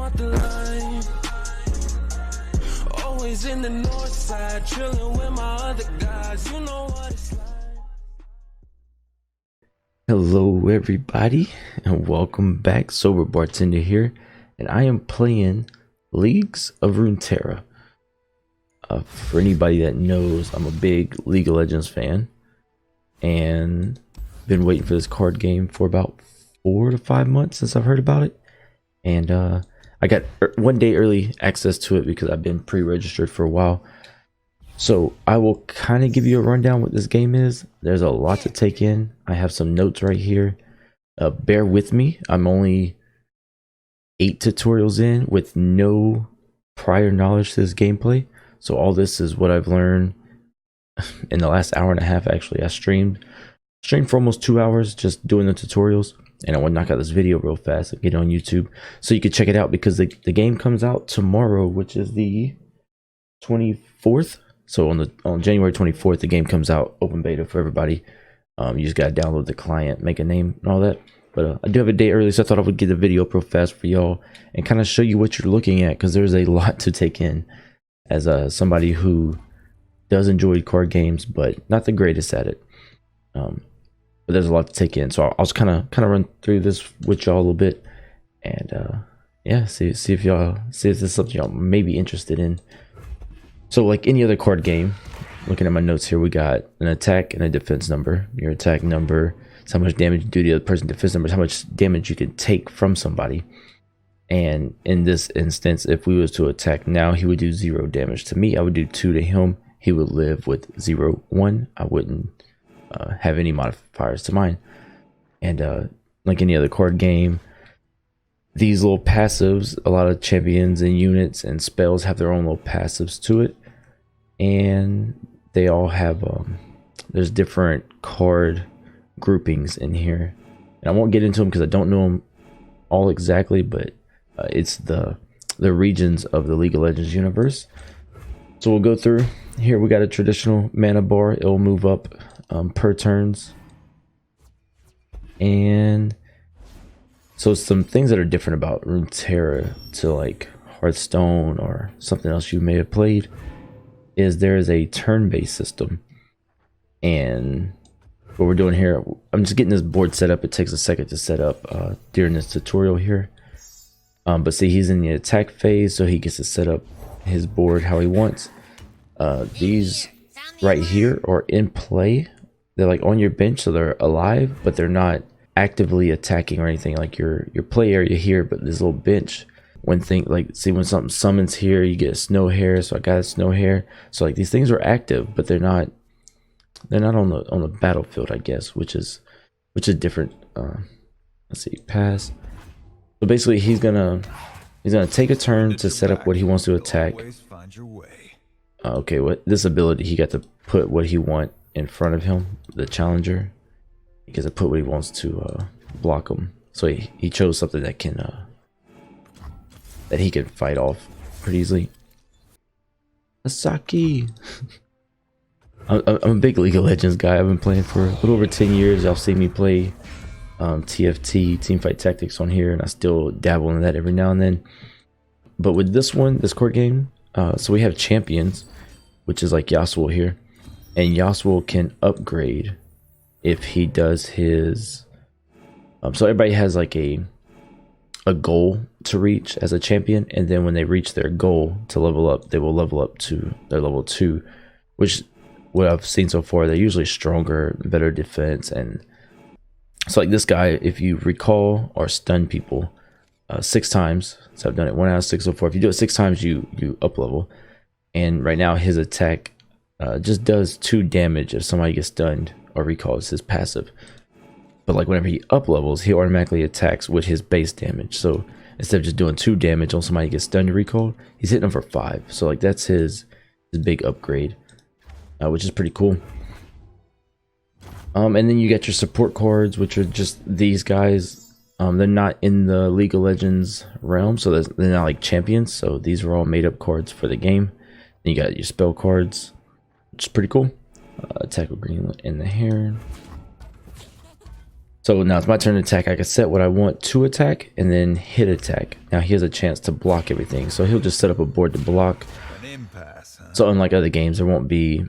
want the line. Always in the north side, chilling with my other guys. You know what it's like. Hello everybody and welcome back. SoberBartender here, and I am playing Leagues of Runeterra. For anybody that knows, I'm a big League of Legends fan and been waiting for this card game for about 4 to 5 months since I've heard about it. And I got 1 day early access to it because I've been pre-registered for a while. So I will kind of give you a rundown what this game is. There's a lot to take in. I have some notes right here. Bear with me. I'm only 8 tutorials in with no prior knowledge to this gameplay. So all this is what I've learned in the last hour and a half. Actually, I streamed for almost 2 hours just doing the tutorials. And I want to knock out this video real fast and get it on YouTube so you can check it out, because the game comes out tomorrow, which is the 24th. So on January 24th, the game comes out, open beta for everybody. You just gotta download the client, make a name, and all that. But I do have a day early, so I thought I would get the video up real fast for y'all and kind of show you what you're looking at, because there's a lot to take in as somebody who does enjoy card games, but not the greatest at it. But there's a lot to take in, so I'll just kind of run through this with y'all a little bit, and yeah, see if this is something y'all may be interested in. So like any other card game, looking at my notes here, we got an attack and a defense number. Your attack number is how much damage you do to the other person. Defense number is how much damage you can take from somebody. And in this instance, if we was to attack now, he would do 0 damage to me. I would do 2 to him. He would live with 0, 1. I wouldn't have any modifiers to mine. And like any other card game, these little passives, a lot of champions and units and spells have their own little passives to it. And they all have there's different card groupings in here, and I won't get into them because I don't know them all exactly, but it's the regions of the League of Legends universe. So we'll go through here. We got a traditional mana bar. It'll move up per turns, and so some things that are different about Runeterra to like Hearthstone or something else you may have played is there is a turn-based system. And what we're doing here, I'm just getting this board set up. It takes a second to set up during this tutorial here. But see, he's in the attack phase, so he gets to set up his board how he wants. These right here are in play. They're like on your bench, so they're alive, but they're not actively attacking or anything. Like your play area here, but this little bench, when something summons here, you get a snow hare. So I got a snow hare. So like these things are active, but they're not on the battlefield, I guess, which is different. Let's see, pass. So basically he's gonna take a turn to set up what he wants to attack. Okay, what this ability, he got to put what he want in front of him, the challenger. He gets to put what he wants to block him. So he chose something that can that he can fight off pretty easily. Asaki. I'm a big League of Legends guy. I've been playing for a little over 10 years. Y'all see me play TFT, Teamfight Tactics, on here, and I still dabble in that every now and then. But with this card game, so we have champions, which is like Yasuo here, and Yasuo can upgrade if he does his. So everybody has like a goal to reach as a champion, and then when they reach their goal to level up, they will level up to their level 2, which what I've seen so far, they're usually stronger, better defense. And so like this guy, if you recall or stun people 6 times, so I've done it 1 out of 6 so far. If you do it 6 times, you up level. And right now his attack just does 2 damage if somebody gets stunned or recalls, his passive. But like whenever he up levels, he automatically attacks with his base damage. So instead of just doing 2 damage on somebody who gets stunned or recalled, he's hitting them for 5. So like that's his big upgrade, which is pretty cool. And then you got your support cards, which are just these guys. They're not in the League of Legends realm, so they're not like champions. So these are all made up cards for the game. Then you got your spell cards, which is pretty cool. Attack with green in the hair. So now it's my turn to attack. I can set what I want to attack and then hit attack. Now he has a chance to block everything. So he'll just set up a board to block. So unlike other games, there won't be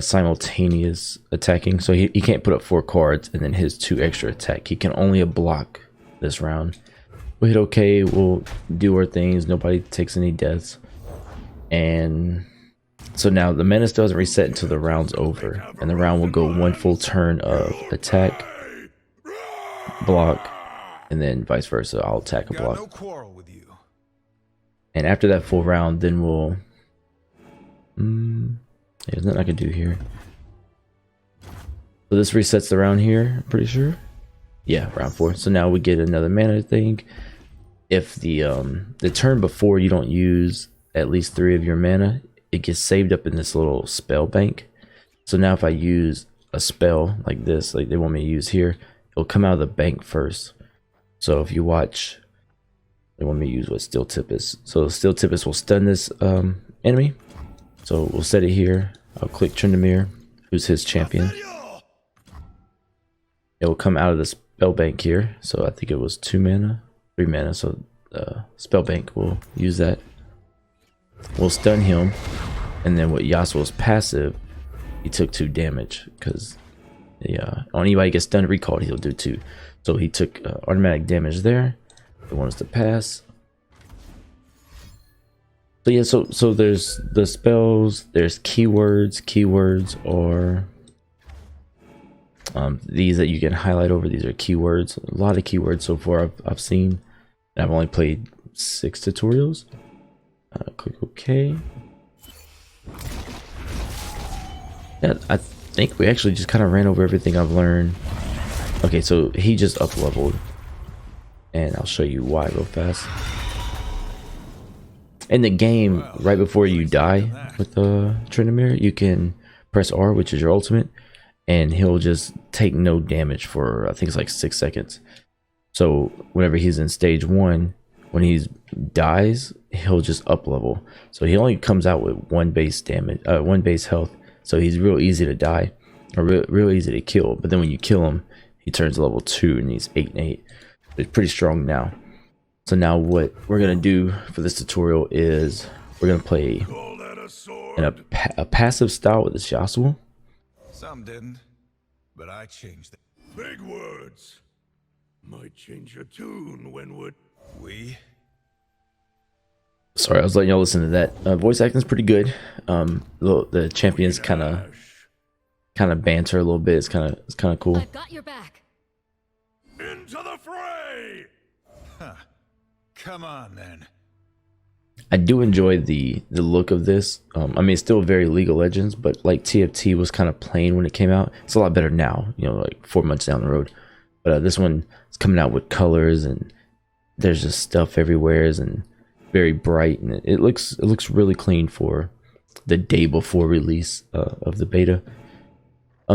simultaneous attacking. So he can't put up 4 cards and then his 2 extra attack. He can only block this round. We'll hit okay. We'll do our things. Nobody takes any deaths. And so now the mana still doesn't reset until the round's over. And the round will go 1 full turn of attack, block, and then vice versa. I'll attack a block. And after that full round, then we'll there's nothing I can do here. So this resets the round here, I'm pretty sure. Yeah, round 4. So now we get another mana thing. If the turn before you don't use at least 3 of your mana, it gets saved up in this little spell bank. So now if I use a spell like this, like they want me to use here, it'll come out of the bank first. So if you watch, they want me to use what Steel Tempest. So Steel Tempest will stun this enemy. So we'll set it here. I'll click Tryndamere, who's his champion. It will come out of the spell bank here. So I think it was 2 mana, 3 mana. So spell bank, we'll use that. We'll stun him, and then with Yasuo's passive, he took 2 damage because on anybody gets stunned recalled, he'll do 2. So he took automatic damage there. They want us to pass. So yeah, so there's the spells, there's keywords. Keywords are these that you can highlight over. These are keywords. A lot of keywords so far I've seen. And I've only played 6 tutorials. Click OK. Yeah, I think we actually just kind of ran over everything I've learned. Okay, so he just up leveled, and I'll show you why real fast. In the game, right before you die with Tryndamere, you can press R, which is your ultimate, and he'll just take no damage for, I think it's like 6 seconds. So whenever he's in stage 1, when he dies, he'll just up level. So he only comes out with 1 base damage, 1 base health. So he's real easy to die, or real easy to kill. But then when you kill him, he turns level 2 and he's 8 and 8. It's pretty strong now. So now what we're gonna do for this tutorial is we're gonna play in a passive style with this Yasuo. Some didn't, but I changed it. Big words might change your tune when we. Sorry, I was letting y'all listen to that. Voice acting's pretty good. The champions kind of banter a little bit. It's kind of cool. I've got your back. into the fray. Huh. Come on then. I do enjoy the look of this. I mean, it's still very League of Legends, but like TFT was kind of plain when it came out. It's a lot better now, you know, like 4 months down the road. But this one is coming out with colors, and there's just stuff everywhere, and very bright, and it looks really clean for the day before release of the beta.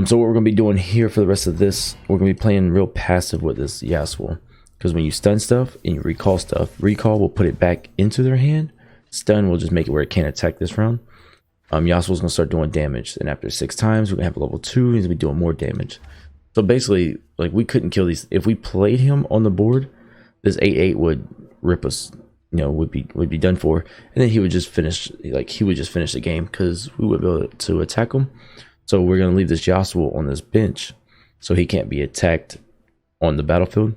So what we're gonna be doing here for the rest of this, we're gonna be playing real passive with this Yasuo, because when you stun stuff and you recall stuff, recall will put it back into their hand. Stun will just make it where it can't attack this round. Yasuo's gonna start doing damage, and after 6 times, we're gonna have a level 2. He's gonna be doing more damage. So basically, like, we couldn't kill these. If we played him on the board, this 8/8 would rip us. You know, would be done for, and then he would just finish. Like, he would just finish the game because we would be able to attack him. So we're gonna leave this Yasuo on this bench, so he can't be attacked on the battlefield.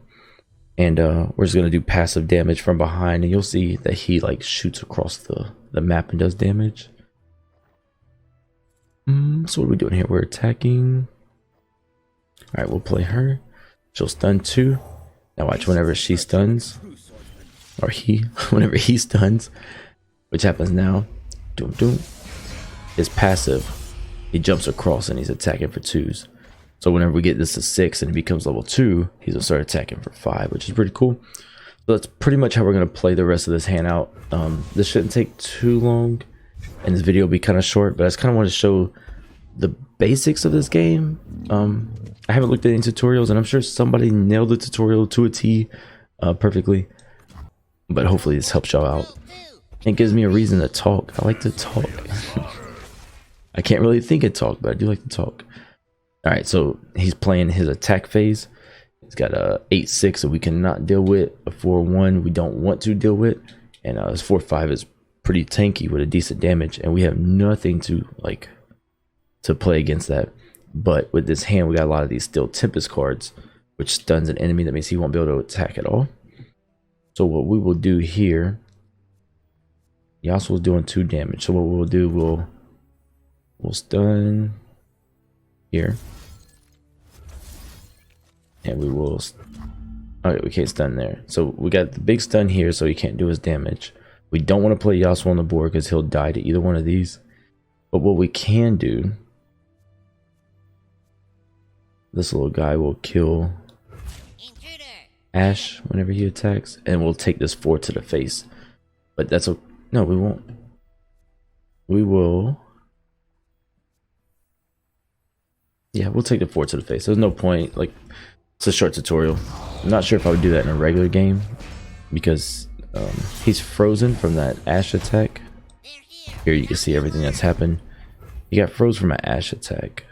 And we're just gonna do passive damage from behind, and you'll see that he like shoots across the map and does damage. So what are we doing here? We're attacking. All right, we'll play her. She'll stun 2. Now watch, whenever she stuns, or he, whenever he stuns, which happens now, doom doom, is passive. He jumps across and he's attacking for 2s. So whenever we get this to 6 and it becomes level 2, he's gonna start attacking for 5, which is pretty cool. So that's pretty much how we're gonna play the rest of this hand out. This shouldn't take too long, and this video will be kind of short, but I just kind of want to show the basics of this game. I haven't looked at any tutorials, and I'm sure somebody nailed the tutorial to a T perfectly. But hopefully this helps y'all out. It gives me a reason to talk. I like to talk. I can't really think and talk, but I do like to talk. Alright, so he's playing his attack phase. He's got a 8-6 that we cannot deal with, a 4-1 we don't want to deal with, and his 4-5 is pretty tanky with a decent damage, and we have nothing to play against that. But with this hand, we got a lot of these Steel Tempest cards, which stuns an enemy. That means he won't be able to attack at all. So what we will do here, Yasuo's doing 2 damage. So what we'll do, we'll stun here, and we will. Alright, we can't stun there. So we got the big stun here, so he can't do his damage. We don't want to play Yasuo on the board because he'll die to either one of these. But what we can do, this little guy will kill Ashe whenever he attacks, and we'll take this 4 to the face. But that's a no, we won't. We will. Yeah, we'll take the 4 to the face. There's no point. Like, it's a short tutorial. I'm not sure if I would do that in a regular game because he's frozen from that Ashe attack. Here you can see everything that's happened. He got froze from an Ashe attack,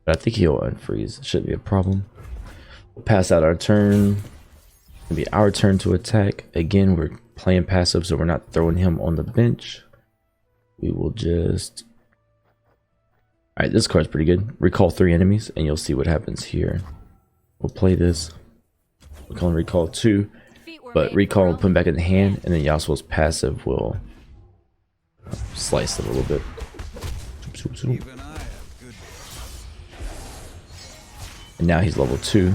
but I think he'll unfreeze. Shouldn't be a problem. We'll pass out our turn. It'll be our turn to attack. Again, we're playing passive, so we're not throwing him on the bench. We will just... Alright, this card's pretty good. Recall 3 enemies, and you'll see what happens here. We'll play this. We'll call him Recall 2, but Recall will put him back in the hand, and then Yasuo's passive will slice it a little bit. And now he's level 2.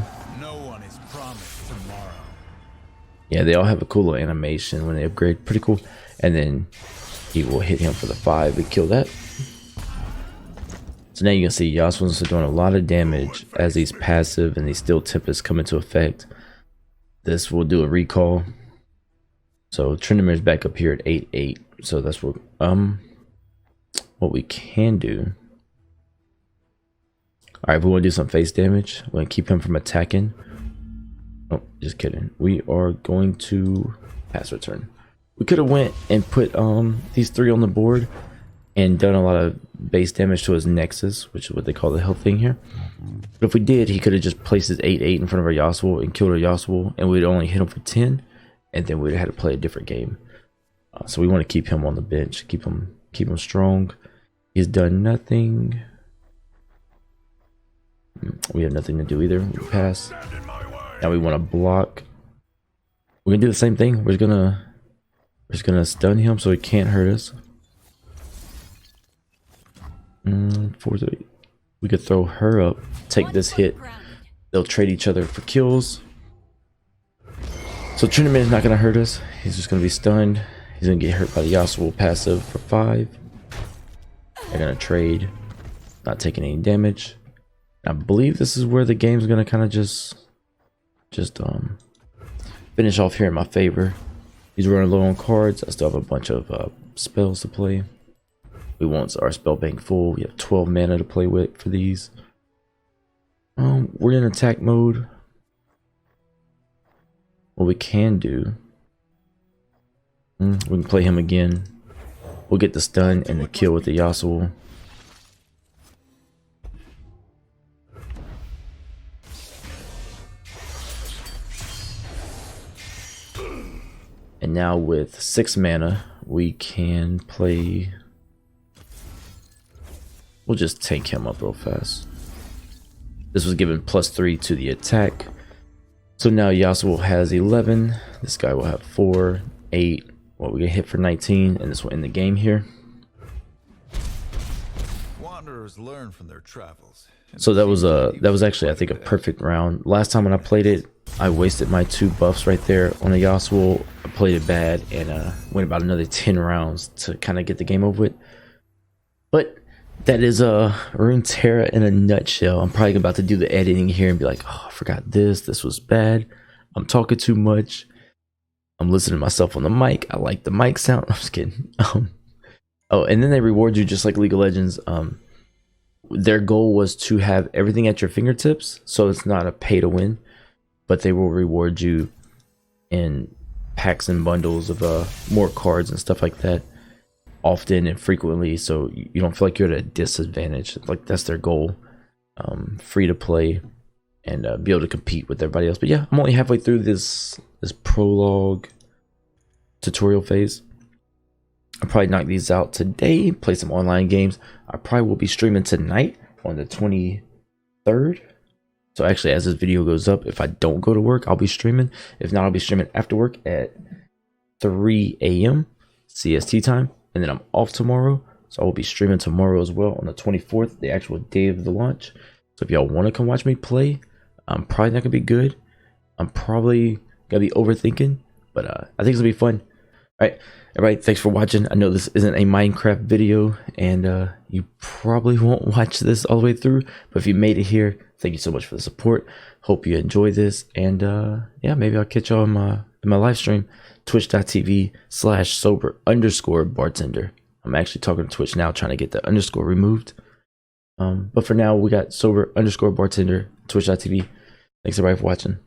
Yeah, they all have a cool little animation when they upgrade. Pretty cool. And then he will hit him for the 5 and kill that. So now you can see Yasuo's doing a lot of damage as these passive and these Steel Tempests come into effect. This will do a recall. So Tryndamere back up here at 8-8. So that's what we can do. Alright, if we want to do some face damage, we're going to keep him from attacking. Oh, just kidding. We are going to pass our turn. We could have went and put these 3 on the board and done a lot of base damage to his Nexus, which is what they call the health thing here. But if we did, he could have just placed his 8-8 in front of our Yasuo and killed our Yasuo, and we'd only hit him for 10, and then we'd have had to play a different game. So we want to keep him on the bench, keep him strong. He's done nothing. We have nothing to do either. We pass. Now we want to block. We're gonna do the same thing. We're just gonna stun him so he can't hurt us. 4-3. We could throw her up, take this hit. They'll trade each other for kills. So Tryndamere is not gonna hurt us. He's just gonna be stunned. He's gonna get hurt by the Yasuo passive for 5. They're gonna trade, not taking any damage. I believe this is where the game's gonna kind of just finish off here in my favor. He's running low on cards. I still have a bunch of spells to play. We want our spell bank full. We have 12 mana to play with for these. We're in attack mode. What we can do, we can play him again. We'll get the stun and the kill with the Yasuo. And now with 6 mana, we can play... We'll just tank him up real fast. This was given +3 to the attack. So now Yasuo has 11. This guy will have 4, 8. Well, we get hit for 19, and this will end the game here. Wanderers learn from their travels. So that was actually, I think, a perfect round. Last time when I played it, I wasted my 2 buffs right there on a Yasuo. I played it bad and went about another 10 rounds to kind of get the game over with. But that is Runeterra in a nutshell. I'm probably about to do the editing here and be like, oh, I forgot this was bad. I'm talking too much. I'm listening to myself on the mic. I like the mic sound. I'm just kidding. Oh, and then they reward you just like League of Legends. Their goal was to have everything at your fingertips, so it's not a pay to win, but they will reward you in packs and bundles of more cards and stuff like that, often and frequently, so you don't feel like you're at a disadvantage. Like, that's their goal. Free to play, and be able to compete with everybody else. But yeah, I'm only halfway through this prologue tutorial phase. I'll probably knock these out today, play some online games. I probably will be streaming tonight on the 23rd. So actually, as this video goes up, if I don't go to work, I'll be streaming. If not, I'll be streaming after work at 3 a.m. CST time. And then I'm off tomorrow. So I will be streaming tomorrow as well on the 24th, the actual day of the launch. So if y'all want to come watch me play, I'm probably not going to be good. I'm probably going to be overthinking. But I think it's going to be fun. All right, everybody, thanks for watching. I know this isn't a Minecraft video, and you probably won't watch this all the way through. But if you made it here, thank you so much for the support. Hope you enjoy this. And yeah, maybe I'll catch y'all in my live stream, twitch.tv/sober_bartender. I'm actually talking to Twitch now, trying to get the underscore removed. But for now, we got sober_bartender, twitch.tv. Thanks everybody for watching.